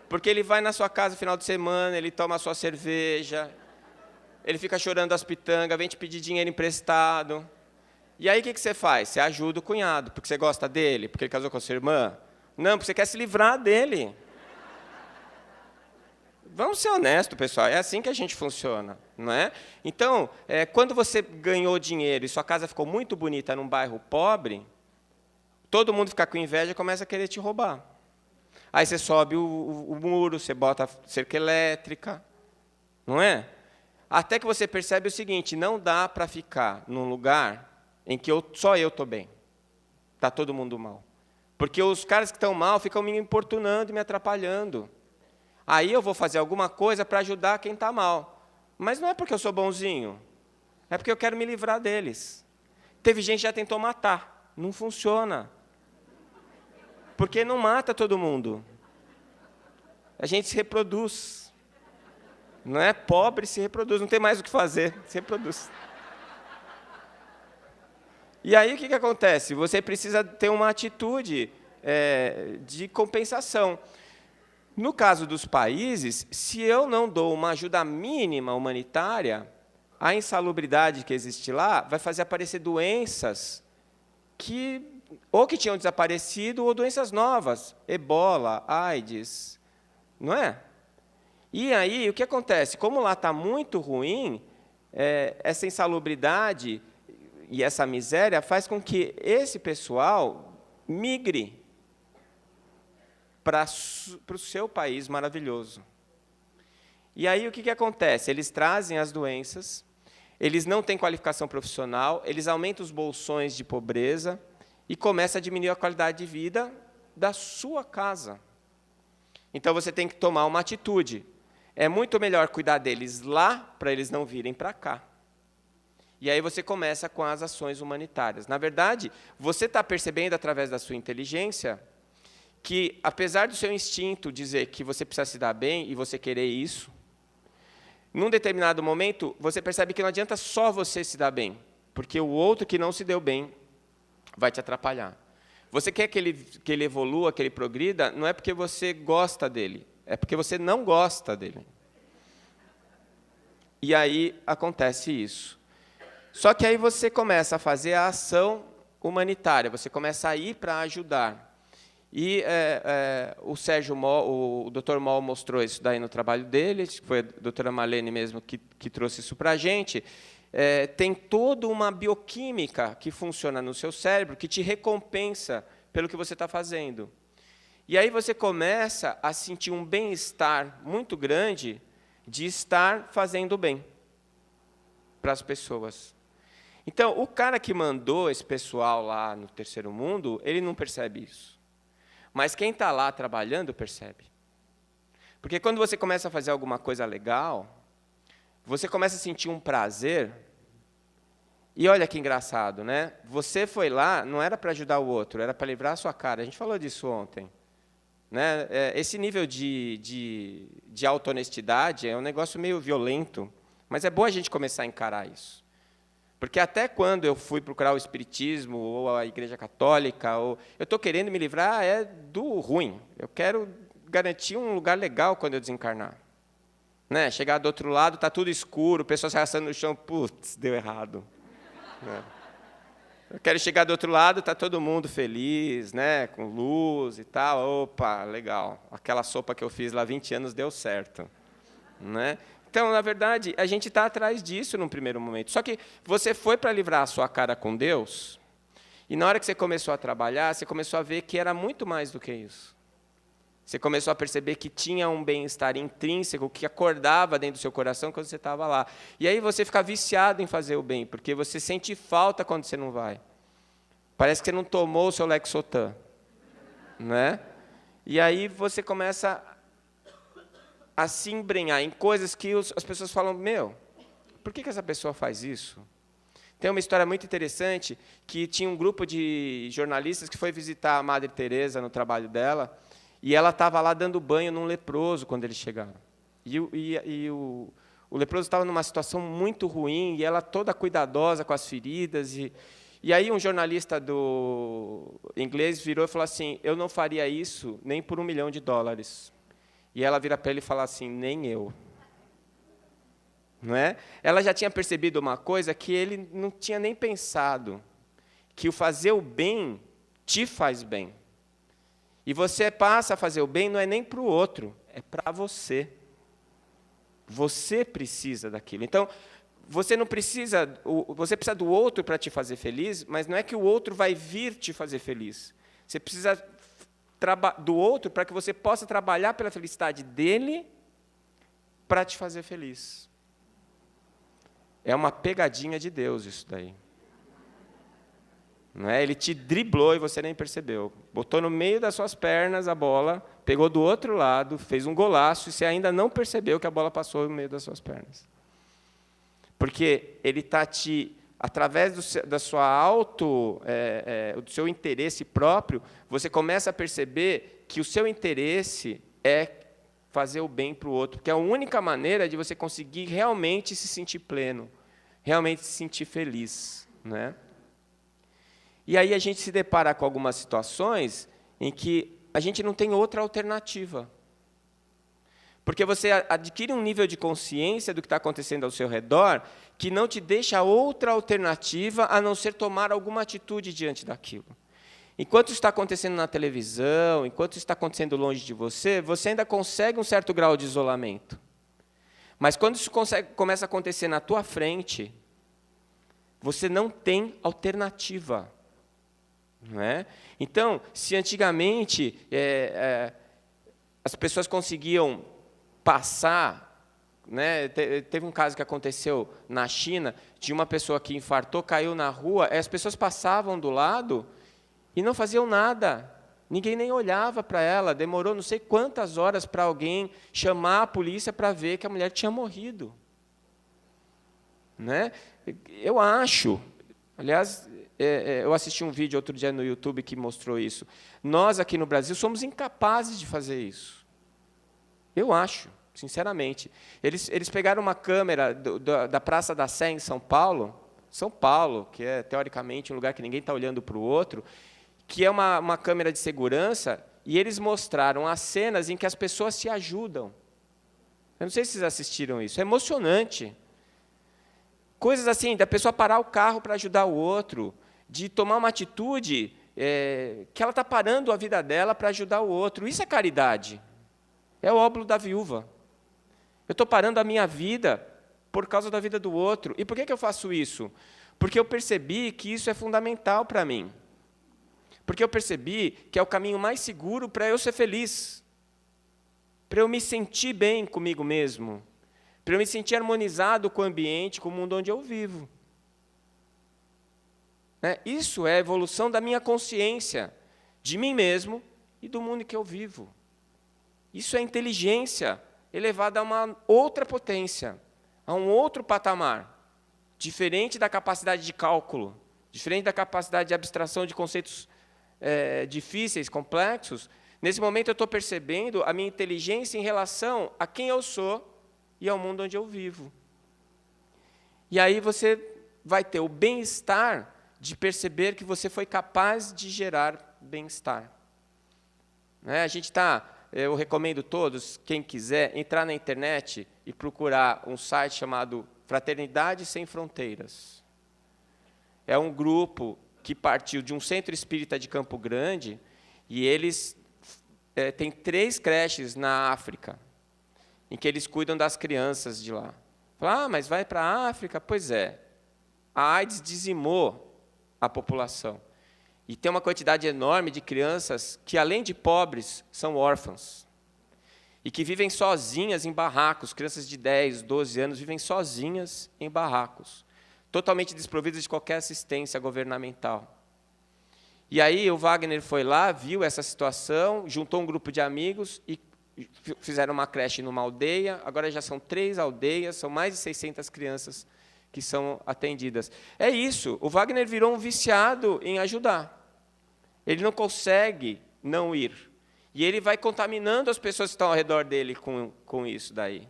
Porque ele vai na sua casa no final de semana, ele toma a sua cerveja, ele fica chorando as pitangas, vem te pedir dinheiro emprestado. E aí o que você faz? Você ajuda o cunhado, porque você gosta dele, porque ele casou com a sua irmã? Não, porque você quer se livrar dele. Vamos ser honestos, pessoal, é assim que a gente funciona. Não é? Então, quando você ganhou dinheiro e sua casa ficou muito bonita num bairro pobre, todo mundo fica com inveja e começa a querer te roubar. Aí você sobe o muro, você bota cerca elétrica, não é? Até que você percebe o seguinte, não dá para ficar num lugar em que só eu estou bem. Está todo mundo mal. Porque os caras que estão mal ficam me importunando e me atrapalhando. Aí eu vou fazer alguma coisa para ajudar quem está mal. Mas não é porque eu sou bonzinho, é porque eu quero me livrar deles. Teve gente que já tentou matar, não funciona. Porque não mata todo mundo. A gente se reproduz. Não é? Pobre se reproduz, não tem mais o que fazer, se reproduz. E aí o que acontece? Você precisa ter uma atitude de compensação. No caso dos países, se eu não dou uma ajuda mínima humanitária, a insalubridade que existe lá vai fazer aparecer doenças que ou que tinham desaparecido, ou doenças novas, ebola, AIDS, não é? E aí, o que acontece? Como lá está muito ruim, essa insalubridade e essa miséria faz com que esse pessoal migre para o seu país maravilhoso. E aí, o que acontece? Eles trazem as doenças, eles não têm qualificação profissional, eles aumentam os bolsões de pobreza, e começa a diminuir a qualidade de vida da sua casa. Então, você tem que tomar uma atitude. É muito melhor cuidar deles lá, para eles não virem para cá. E aí você começa com as ações humanitárias. Na verdade, você está percebendo, através da sua inteligência, que, apesar do seu instinto dizer que você precisa se dar bem e você querer isso, num determinado momento, você percebe que não adianta só você se dar bem, porque o outro que não se deu bem vai te atrapalhar. Você quer que ele evolua, que ele progrida, não é porque você gosta dele, é porque você não gosta dele. E aí acontece isso. Só que aí você começa a fazer a ação humanitária, você começa a ir para ajudar. E o Sérgio Moll, o Dr. Moll mostrou isso daí no trabalho dele, foi a doutora Marlene mesmo que trouxe isso para a gente. Tem toda uma bioquímica que funciona no seu cérebro que te recompensa pelo que você está fazendo. E aí você começa a sentir um bem-estar muito grande de estar fazendo bem para as pessoas. Então, o cara que mandou esse pessoal lá no terceiro mundo, ele não percebe isso. Mas quem está lá trabalhando percebe. Porque quando você começa a fazer alguma coisa legal, você começa a sentir um prazer. E olha que engraçado, né? Você foi lá, não era para ajudar o outro, era para livrar a sua cara. A gente falou disso ontem. Né? Esse nível de auto-honestidade é um negócio meio violento, mas é bom a gente começar a encarar isso. Porque até quando eu fui procurar o Espiritismo ou a Igreja Católica, eu estou querendo me livrar do ruim. Eu quero garantir um lugar legal quando eu desencarnar. Né? Chegar do outro lado, está tudo escuro, pessoas se arrastando no chão, putz, deu errado. Né? Eu quero chegar do outro lado, está todo mundo feliz, né? Com luz e tal. Opa, legal. Aquela sopa que eu fiz lá há 20 anos deu certo. Né? Então, na verdade, a gente está atrás disso num primeiro momento. Só que você foi para livrar a sua cara com Deus, e na hora que você começou a trabalhar, você começou a ver que era muito mais do que isso. Você começou a perceber que tinha um bem-estar intrínseco que acordava dentro do seu coração quando você estava lá. E aí você fica viciado em fazer o bem, porque você sente falta quando você não vai. Parece que você não tomou o seu Lexotan. Né? E aí você começa a se embrenhar em coisas que as pessoas falam, por que essa pessoa faz isso? Tem uma história muito interessante, que tinha um grupo de jornalistas que foi visitar a Madre Teresa no trabalho dela, e ela estava lá dando banho num leproso quando eles chegaram. E o leproso estava numa situação muito ruim, e ela toda cuidadosa com as feridas. E aí um jornalista do inglês virou e falou assim, eu não faria isso nem por $1 milhão. E ela vira para ele e fala assim, nem eu. Não é? Ela já tinha percebido uma coisa que ele não tinha nem pensado, que o fazer o bem te faz bem. E você passa a fazer o bem não é nem para o outro, é para você. Você precisa daquilo. Então, você precisa do outro para te fazer feliz, mas não é que o outro vai vir te fazer feliz. Você precisa do outro para que você possa trabalhar pela felicidade dele para te fazer feliz. É uma pegadinha de Deus isso daí. Não é? Ele te driblou e você nem percebeu. Botou no meio das suas pernas a bola, pegou do outro lado, fez um golaço e você ainda não percebeu que a bola passou no meio das suas pernas. Porque ele está através do seu interesse próprio, você começa a perceber que o seu interesse é fazer o bem para o outro, porque é a única maneira de você conseguir realmente se sentir pleno, realmente se sentir feliz. Né? E aí a gente se depara com algumas situações em que a gente não tem outra alternativa. Porque você adquire um nível de consciência do que está acontecendo ao seu redor que não te deixa outra alternativa a não ser tomar alguma atitude diante daquilo. Enquanto isso está acontecendo na televisão, enquanto isso está acontecendo longe de você, você ainda consegue um certo grau de isolamento. Mas quando isso começa a acontecer na tua frente, você não tem alternativa. Não é? Então, se antigamente as pessoas conseguiam passar, né? Teve um caso que aconteceu na China, de uma pessoa que infartou, caiu na rua, as pessoas passavam do lado e não faziam nada, ninguém nem olhava para ela, demorou não sei quantas horas para alguém chamar a polícia para ver que a mulher tinha morrido. Né? Eu acho, aliás, eu assisti um vídeo outro dia no YouTube que mostrou isso, nós aqui no Brasil somos incapazes de fazer isso. Eu acho, sinceramente. Eles pegaram uma câmera da Praça da Sé, em São Paulo, que é, teoricamente, um lugar que ninguém está olhando para o outro, que é uma câmera de segurança, e eles mostraram as cenas em que as pessoas se ajudam. Eu não sei se vocês assistiram isso. É emocionante. Coisas assim, da pessoa parar o carro para ajudar o outro, de tomar uma atitude que ela está parando a vida dela para ajudar o outro. Isso é caridade. É o óbolo da viúva. Eu estou parando a minha vida por causa da vida do outro. E por que eu faço isso? Porque eu percebi que isso é fundamental para mim. Porque eu percebi que é o caminho mais seguro para eu ser feliz. Para eu me sentir bem comigo mesmo. Para eu me sentir harmonizado com o ambiente, com o mundo onde eu vivo. Isso é a evolução da minha consciência, de mim mesmo e do mundo que eu vivo. Isso é inteligência elevada a uma outra potência, a um outro patamar, diferente da capacidade de cálculo, diferente da capacidade de abstração de conceitos difíceis, complexos. Nesse momento eu estou percebendo a minha inteligência em relação a quem eu sou e ao mundo onde eu vivo. E aí você vai ter o bem-estar de perceber que você foi capaz de gerar bem-estar. A gente está... Eu recomendo todos, quem quiser, entrar na internet e procurar um site chamado Fraternidade Sem Fronteiras. É um grupo que partiu de um centro espírita de Campo Grande e eles têm 3 creches na África, em que eles cuidam das crianças de lá. Fala, mas vai para a África? Pois é. A AIDS dizimou a população. E tem uma quantidade enorme de crianças que, além de pobres, são órfãs. E que vivem sozinhas em barracos. Crianças de 10, 12 anos vivem sozinhas em barracos. Totalmente desprovidas de qualquer assistência governamental. E aí o Wagner foi lá, viu essa situação, juntou um grupo de amigos e fizeram uma creche numa aldeia. Agora já são 3 aldeias, são mais de 600 crianças que são atendidas. É isso, o Wagner virou um viciado em ajudar. Ele não consegue não ir. E ele vai contaminando as pessoas que estão ao redor dele com isso daí.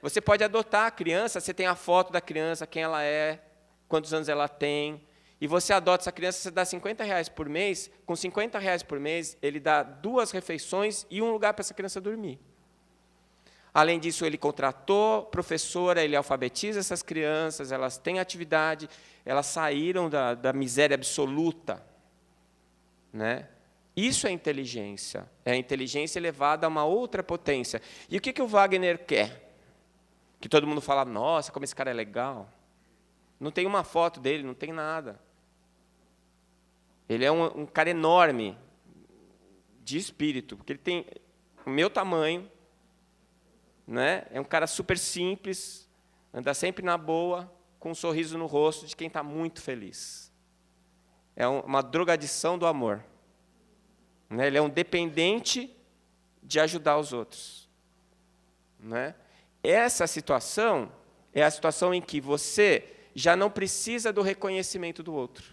Você pode adotar a criança, você tem a foto da criança, quem ela é, quantos anos ela tem, e você adota essa criança, você dá R$50 por mês, com R$50 por mês, ele dá 2 refeições e um lugar para essa criança dormir. Além disso, ele contratou professora, ele alfabetiza essas crianças, elas têm atividade, elas saíram da miséria absoluta. Isso é a inteligência elevada a uma outra potência. E o que o Wagner quer? Que todo mundo fala, nossa, como esse cara é legal. Não tem uma foto dele, não tem nada. Ele é um cara enorme de espírito, porque ele tem o meu tamanho, é um cara super simples, anda sempre na boa, com um sorriso no rosto de quem está muito feliz. É uma drogadição do amor. Ele é um dependente de ajudar os outros. Essa situação é a situação em que você já não precisa do reconhecimento do outro.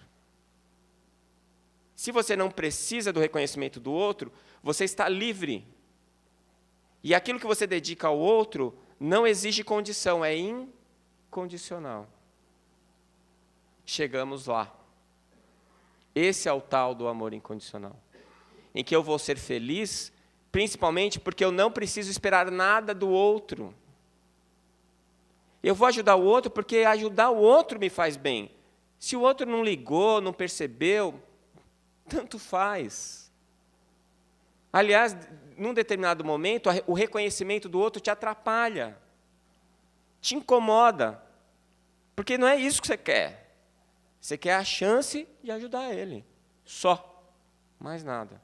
Se você não precisa do reconhecimento do outro, você está livre. E aquilo que você dedica ao outro não exige condição, é incondicional. Chegamos lá. Esse é o tal do amor incondicional. Em que eu vou ser feliz, principalmente porque eu não preciso esperar nada do outro. Eu vou ajudar o outro porque ajudar o outro me faz bem. Se o outro não ligou, não percebeu, tanto faz. Aliás, num determinado momento, o reconhecimento do outro te atrapalha, te incomoda, porque não é isso que você quer. Você quer a chance de ajudar ele, só, mais nada.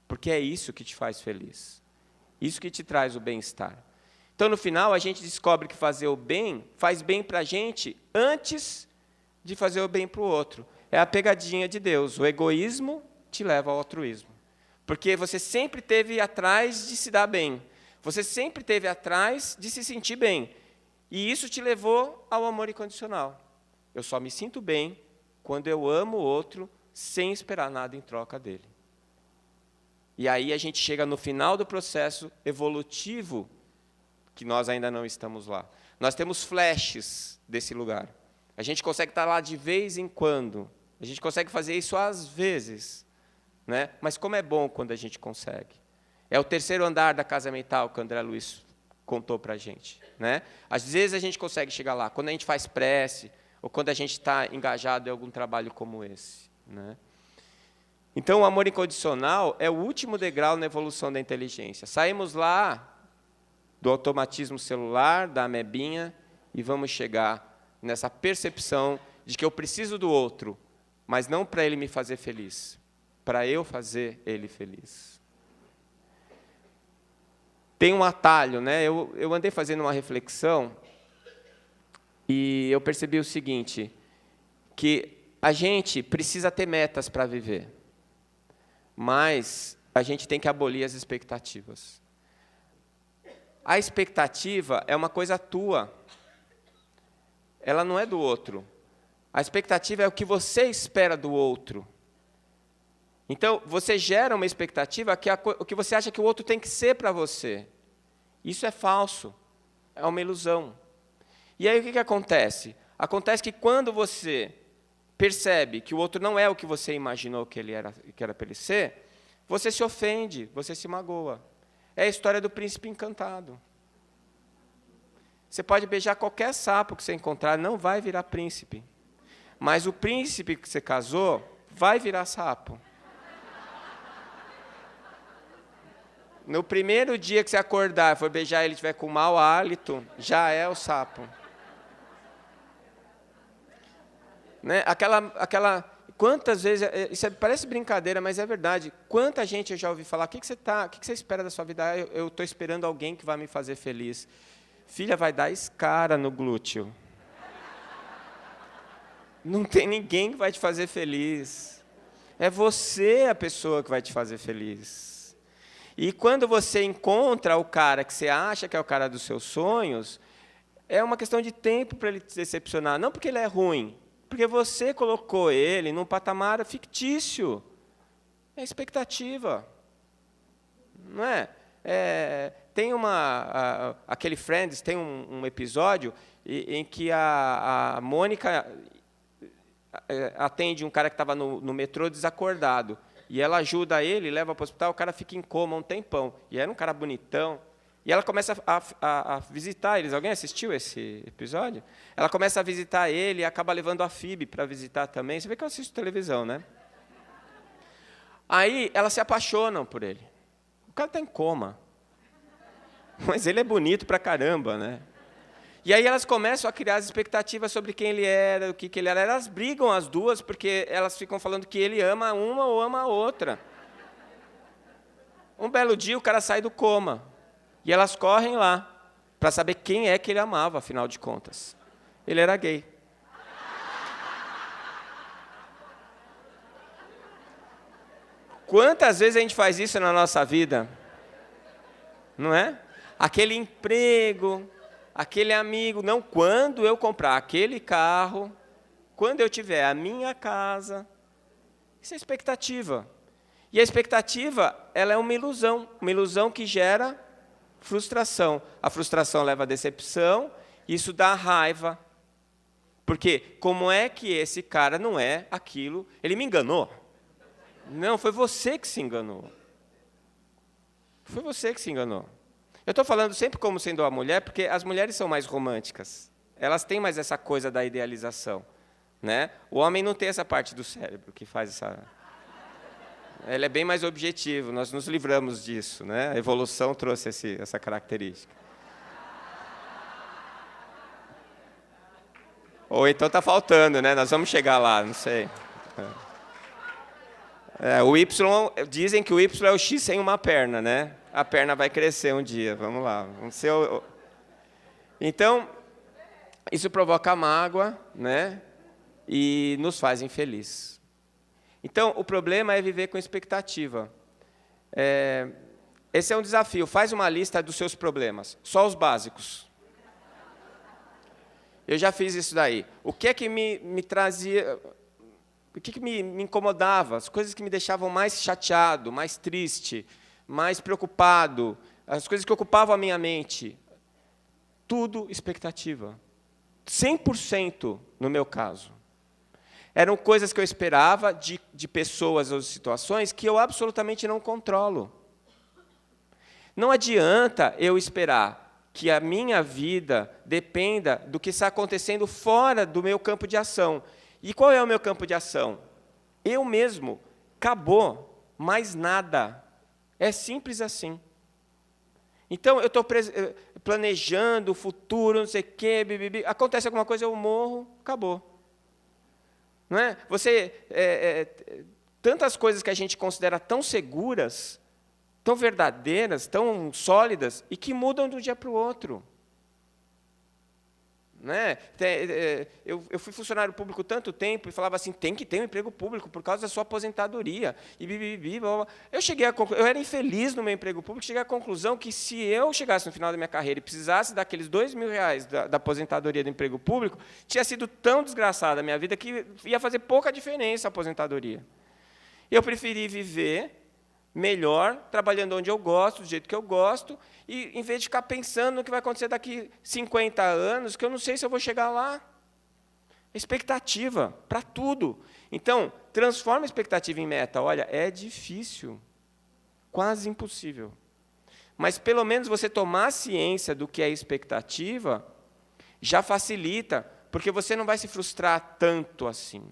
Porque é isso que te faz feliz, isso que te traz o bem-estar. Então, no final, a gente descobre que fazer o bem faz bem para a gente antes de fazer o bem para o outro. É a pegadinha de Deus, o egoísmo te leva ao altruísmo. Porque você sempre esteve atrás de se dar bem. Você sempre esteve atrás de se sentir bem. E isso te levou ao amor incondicional. Eu só me sinto bem quando eu amo o outro sem esperar nada em troca dele. E aí a gente chega no final do processo evolutivo, que nós ainda não estamos lá. Nós temos flashes desse lugar. A gente consegue estar lá de vez em quando. A gente consegue fazer isso às vezes. Mas como é bom quando a gente consegue. É o 3º andar da casa mental que o André Luiz contou para a gente, né? Às vezes a gente consegue chegar lá, quando a gente faz prece, ou quando a gente está engajado em algum trabalho como esse, né? Então, o amor incondicional é o último degrau na evolução da inteligência. Saímos lá do automatismo celular, da amebinha, e vamos chegar nessa percepção de que eu preciso do outro, mas não para ele me fazer feliz, para eu fazer ele feliz. Tem um atalho, né? Eu andei fazendo uma reflexão e eu percebi o seguinte, que a gente precisa ter metas para viver, mas a gente tem que abolir as expectativas. A expectativa é uma coisa tua, ela não é do outro. A expectativa é o que você espera do outro. Então, você gera uma expectativa que o que você acha que o outro tem que ser para você. Isso é falso, é uma ilusão. E aí o que acontece? Acontece que quando você percebe que o outro não é o que você imaginou que era para ele ser, você se ofende, você se magoa. É a história do príncipe encantado. Você pode beijar qualquer sapo que você encontrar, não vai virar príncipe. Mas o príncipe que você casou vai virar sapo. No primeiro dia que você acordar e for beijar ele e estiver com mau hálito, já é o sapo. Né? Quantas vezes, isso parece brincadeira, mas é verdade. Quanta gente eu já ouvi falar, o que você espera da sua vida? Eu estou esperando alguém que vai me fazer feliz. Filha, vai dar escara no glúteo. Não tem ninguém que vai te fazer feliz. É você a pessoa que vai te fazer feliz. E quando você encontra o cara que você acha que é o cara dos seus sonhos, é uma questão de tempo para ele te decepcionar. Não porque ele é ruim, porque você colocou ele num patamar fictício. É expectativa. Não é? Tem aquele Friends, tem um episódio em que a Mônica atende um cara que estava no metrô desacordado. E ela ajuda ele, leva para o hospital, o cara fica em coma um tempão. E era um cara bonitão. E ela começa a visitar eles. Alguém assistiu esse episódio? Ela começa a visitar ele e acaba levando a Phoebe para visitar também. Você vê que eu assisto televisão, né? Aí elas se apaixonam por ele. O cara está em coma. Mas ele é bonito pra caramba, né? E aí elas começam a criar as expectativas sobre quem ele era, o que ele era. Elas brigam as duas, porque elas ficam falando que ele ama uma ou ama a outra. Um belo dia, o cara sai do coma. E elas correm lá, para saber quem é que ele amava, afinal de contas. Ele era gay. Quantas vezes a gente faz isso na nossa vida? Não é? Aquele emprego, aquele amigo. Não, quando eu comprar aquele carro, quando eu tiver a minha casa. Isso é expectativa. E a expectativa, ela é uma ilusão que gera frustração. A frustração leva à decepção, isso dá raiva. Porque como é que esse cara não é aquilo? Ele me enganou. Não, foi você que se enganou. Foi você que se enganou. Eu estou falando sempre como sendo a mulher, porque as mulheres são mais românticas. Elas têm mais essa coisa da idealização. Né? O homem não tem essa parte do cérebro que faz essa... Ele é bem mais objetivo, nós nos livramos disso. Né? A evolução trouxe essa característica. Ou então está faltando, né? Nós vamos chegar lá, não sei. O Y, dizem que o Y é o X sem uma perna, né? A perna vai crescer um dia, vamos lá. Vamos ser Então, isso provoca mágoa, né? E nos faz infeliz. Então, o problema é viver com expectativa. Esse é um desafio. Faz uma lista dos seus problemas, só os básicos. Eu já fiz isso daí. O que é que me trazia... O que me incomodava? As coisas que me deixavam mais chateado, mais triste, mais preocupado, as coisas que ocupavam a minha mente. Tudo expectativa. 100% no meu caso. Eram coisas que eu esperava de pessoas ou situações que eu absolutamente não controlo. Não adianta eu esperar que a minha vida dependa do que está acontecendo fora do meu campo de ação. E qual é o meu campo de ação? Eu mesmo. Acabou. Mais nada. É simples assim. Então, eu estou planejando o futuro, não sei o quê, bibibi. Acontece alguma coisa, eu morro, acabou. Não é? Tantas coisas que a gente considera tão seguras, tão verdadeiras, tão sólidas, e que mudam de um dia para o outro. Né? Eu fui funcionário público tanto tempo e falava assim, tem que ter um emprego público por causa da sua aposentadoria. E bibibi, blá, blá. Eu era infeliz no meu emprego público, cheguei à conclusão que se eu chegasse no final da minha carreira e precisasse daqueles R$2.000 da aposentadoria do emprego público, tinha sido tão desgraçada a minha vida que ia fazer pouca diferença a aposentadoria. Eu preferi viver melhor, trabalhando onde eu gosto, do jeito que eu gosto, e em vez de ficar pensando no que vai acontecer daqui 50 anos, que eu não sei se eu vou chegar lá. Expectativa para tudo. Então, transforma a expectativa em meta. Olha, é difícil, quase impossível. Mas, pelo menos, você tomar ciência do que é expectativa, já facilita, porque você não vai se frustrar tanto assim.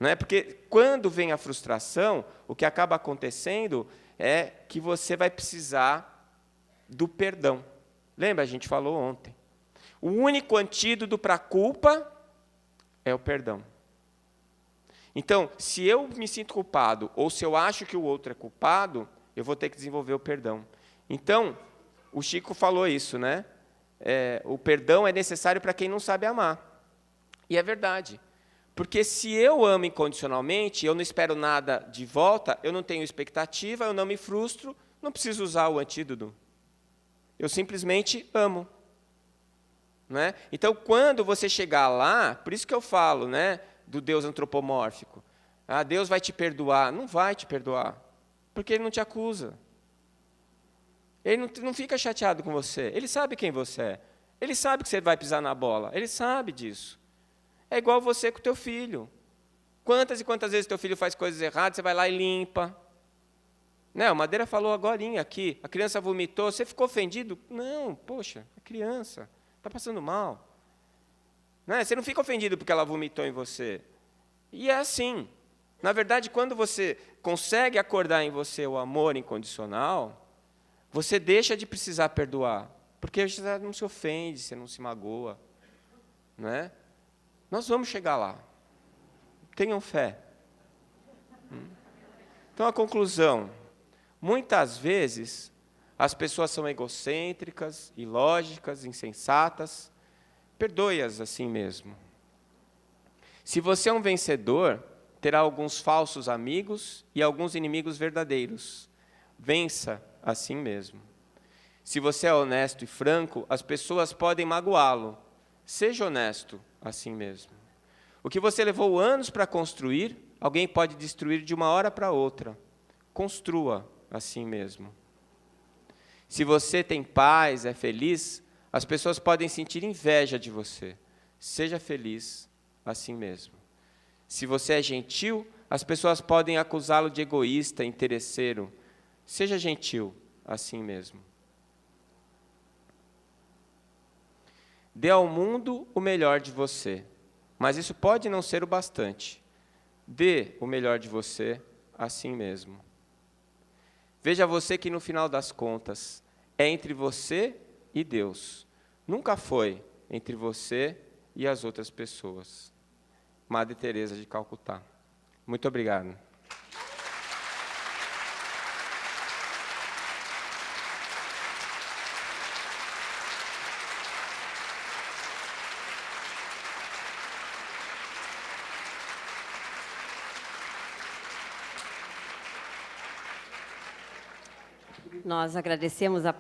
Não é? Porque, quando vem a frustração, o que acaba acontecendo é que você vai precisar do perdão. Lembra? A gente falou ontem. O único antídoto para a culpa é o perdão. Então, se eu me sinto culpado, ou se eu acho que o outro é culpado, eu vou ter que desenvolver o perdão. Então, o Chico falou isso, né? O perdão é necessário para quem não sabe amar. E é verdade. Porque se eu amo incondicionalmente, eu não espero nada de volta, eu não tenho expectativa, eu não me frustro, não preciso usar o antídoto. Eu simplesmente amo. Né? Então, quando você chegar lá, por isso que eu falo, né, do Deus antropomórfico. Ah, Deus vai te perdoar. Não vai te perdoar, porque Ele não te acusa. Ele não fica chateado com você. Ele sabe quem você é. Ele sabe que você vai pisar na bola. Ele sabe disso. É igual você com o teu filho. Quantas e quantas vezes teu filho faz coisas erradas, você vai lá e limpa. Né? O Madeira falou agorinha aqui, a criança vomitou, você ficou ofendido? Não, poxa, é criança, está passando mal. Né? Você não fica ofendido porque ela vomitou em você. E é assim. Na verdade, quando você consegue acordar em você o amor incondicional, você deixa de precisar perdoar, porque você não se ofende, você não se magoa. Né? Nós vamos chegar lá. Tenham fé. Então, a conclusão. Muitas vezes, as pessoas são egocêntricas, ilógicas, insensatas. Perdoe-as assim mesmo. Se você é um vencedor, terá alguns falsos amigos e alguns inimigos verdadeiros. Vença assim mesmo. Se você é honesto e franco, as pessoas podem magoá-lo. Seja honesto assim mesmo. O que você levou anos para construir, alguém pode destruir de uma hora para outra. Construa assim mesmo. Se você tem paz, é feliz, as pessoas podem sentir inveja de você. Seja feliz assim mesmo. Se você é gentil, as pessoas podem acusá-lo de egoísta, interesseiro. Seja gentil assim mesmo. Dê ao mundo o melhor de você, mas isso pode não ser o bastante. Dê o melhor de você assim mesmo. Veja você que, no final das contas, é entre você e Deus. Nunca foi entre você e as outras pessoas. Madre Teresa de Calcutá. Muito obrigado. Nós agradecemos a